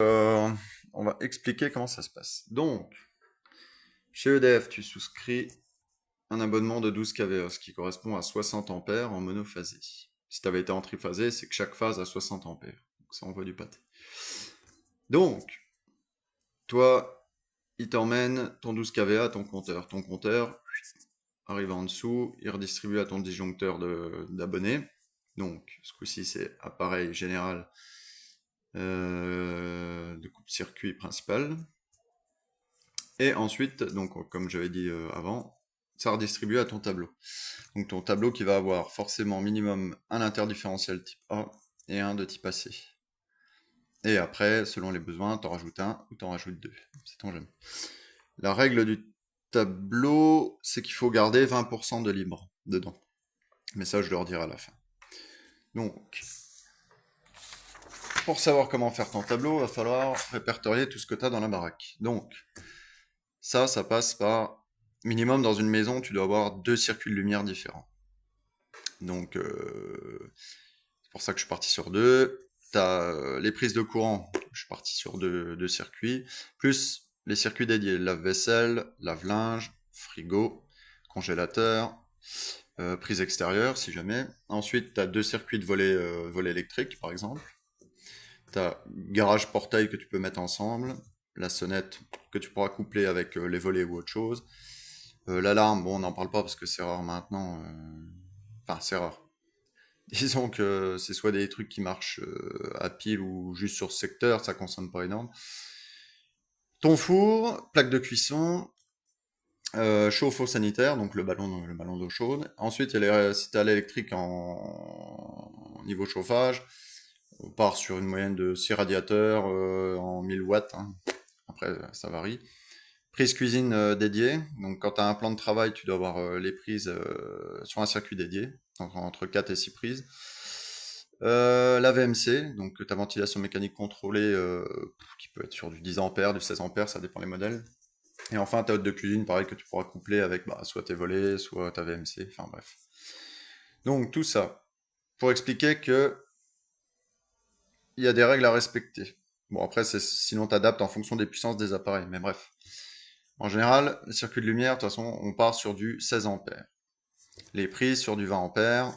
Euh, on va expliquer comment ça se passe. Donc, chez EDF, tu souscris un abonnement de 12 kVA, ce qui correspond à 60 ampères en monophasé. Si tu avais été en triphasé, c'est que chaque phase a 60 ampères. Donc ça envoie du pâté. Donc, toi, il t'emmène ton 12 kVA à ton compteur. Ton compteur arrive en dessous, il redistribue à ton disjoncteur d'abonnés. Donc, ce coup-ci, c'est appareil général de coupe-circuit principal. Et ensuite, donc comme j'avais dit avant, ça redistribue à ton tableau. Donc ton tableau qui va avoir forcément minimum un interdifférentiel type A et un de type AC. Et après, selon les besoins, t'en rajoutes un ou t'en rajoutes deux. C'est ton jamais. La règle du tableau, c'est qu'il faut garder 20% de libre dedans. Mais ça, je le redirai à la fin. Donc, pour savoir comment faire ton tableau, il va falloir répertorier tout ce que tu as dans la baraque. Donc, ça passe par minimum dans une maison, tu dois avoir deux circuits de lumière différents. Donc, c'est pour ça que je suis parti sur deux. Tu as les prises de courant, je suis parti sur deux circuits, plus les circuits dédiés, lave-vaisselle, lave-linge, frigo, congélateur, prise extérieure si jamais. Ensuite, tu as deux circuits de volets électriques par exemple. Tu as garage portail que tu peux mettre ensemble, la sonnette que tu pourras coupler avec les volets ou autre chose. L'alarme, bon, on n'en parle pas parce que c'est rare maintenant. Enfin, c'est rare. Disons que c'est soit des trucs qui marchent à pile ou juste sur ce secteur, ça consomme pas énorme. Ton four, plaque de cuisson, chauffe-eau sanitaire, donc le ballon d'eau chaude. Ensuite, si tu as l'électrique en niveau chauffage, on part sur une moyenne de 6 radiateurs en 1000 watts. Hein. Après, ça varie. Prise cuisine dédiée. Donc, quand tu as un plan de travail, tu dois avoir les prises sur un circuit dédié, donc entre 4 et 6 prises. La VMC, donc ta ventilation mécanique contrôlée, qui peut être sur du 10 ampères, du 16 ampères, ça dépend les modèles. Et enfin, ta hotte de cuisine, pareil, que tu pourras coupler avec soit tes volets, soit ta VMC, enfin bref. Donc tout ça, pour expliquer que il y a des règles à respecter. Bon, après, sinon t'adaptes en fonction des puissances des appareils, mais bref. En général, le circuit de lumière, de toute façon, on part sur du 16 ampères. Les prises sur du 20 ampères.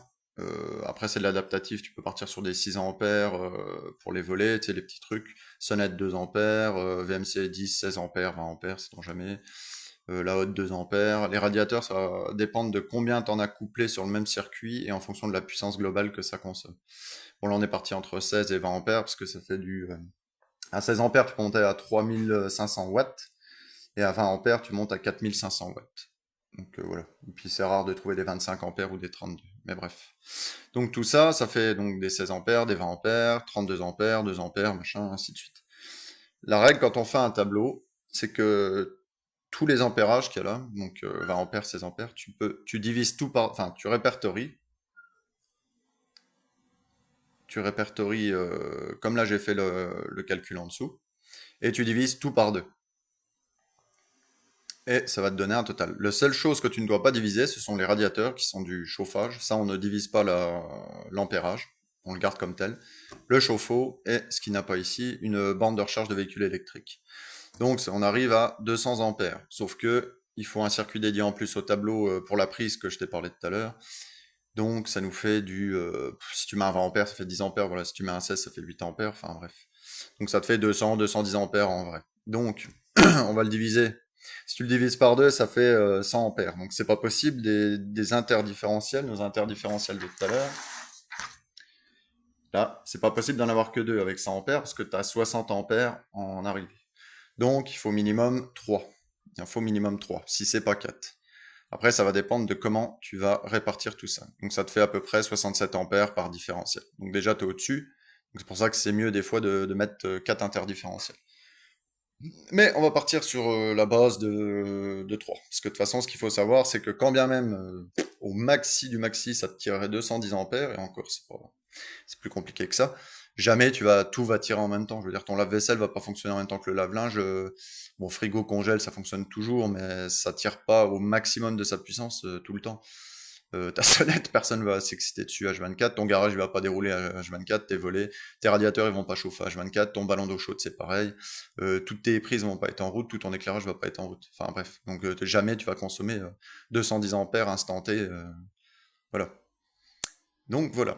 Après, c'est de l'adaptatif. Tu peux partir sur des 6 ampères pour les volets, tu sais, les petits trucs. Sonnette 2 ampères, VMC 10, 16 ampères, 20 ampères, c'est jamais. La haute 2 ampères. Les radiateurs, ça va dépendre de combien t'en as couplé sur le même circuit et en fonction de la puissance globale que ça consomme. Bon, là, on est parti entre 16 et 20 ampères parce que ça fait à 16 ampères, tu peux monter à 3500 watts et à 20 ampères, tu montes à 4500 watts. Donc voilà. Et puis c'est rare de trouver des 25 ampères ou des 32. Mais bref. Donc tout ça, ça fait donc des 16 ampères, des 20 ampères, 32 ampères, 2 ampères, machin, ainsi de suite. La règle quand on fait un tableau, c'est que tous les ampérages qu'il y a là, donc 20 ampères, 16 ampères, tu divises tout par, enfin, tu répertories, comme là j'ai fait le calcul en dessous, et tu divises tout par deux. Et ça va te donner un total. La seule chose que tu ne dois pas diviser, ce sont les radiateurs qui sont du chauffage. Ça, on ne divise pas l'ampérage. On le garde comme tel. Le chauffe-eau et, ce qui n'a pas ici, une bande de recharge de véhicule électrique. Donc, on arrive à 200 ampères. Sauf que il faut un circuit dédié en plus au tableau pour la prise que je t'ai parlé tout à l'heure. Donc, ça nous fait si tu mets un 20 ampères, ça fait 10 ampères. Voilà, si tu mets un 16, ça fait 8 ampères. Enfin, bref. Donc, ça te fait 200, 210 ampères en vrai. Donc, on va le diviser. Si tu le divises par deux, ça fait 100 ampères. Donc c'est pas possible des interdifférentiels, nos interdifférentiels de tout à l'heure. Là, c'est pas possible d'en avoir que deux avec 100 ampères parce que tu as 60 ampères en arrivée. Donc il faut minimum 3. Il en faut minimum 3, si c'est pas 4. Après, ça va dépendre de comment tu vas répartir tout ça. Donc ça te fait à peu près 67 ampères par différentiel. Donc déjà, tu es au-dessus. C'est pour ça que c'est mieux des fois de mettre 4 interdifférentiels. Mais on va partir sur la base de 3. Parce que de toute façon, ce qu'il faut savoir, c'est que quand bien même au maxi du maxi, ça te tirerait 210 ampères, et encore, c'est plus compliqué que ça, jamais tout va tirer en même temps. Je veux dire, ton lave-vaisselle va pas fonctionner en même temps que le lave-linge. Bon, frigo, congèle, ça fonctionne toujours, mais ça tire pas au maximum de sa puissance tout le temps. Ta sonnette, personne va s'exciter dessus H24, ton garage il va pas dérouler H24, tes volets, tes radiateurs ils vont pas chauffer H24, ton ballon d'eau chaude c'est pareil, toutes tes prises vont pas être en route, tout ton éclairage va pas être en route. Enfin bref, donc jamais tu vas consommer 210 ampères instantés, voilà. Donc voilà.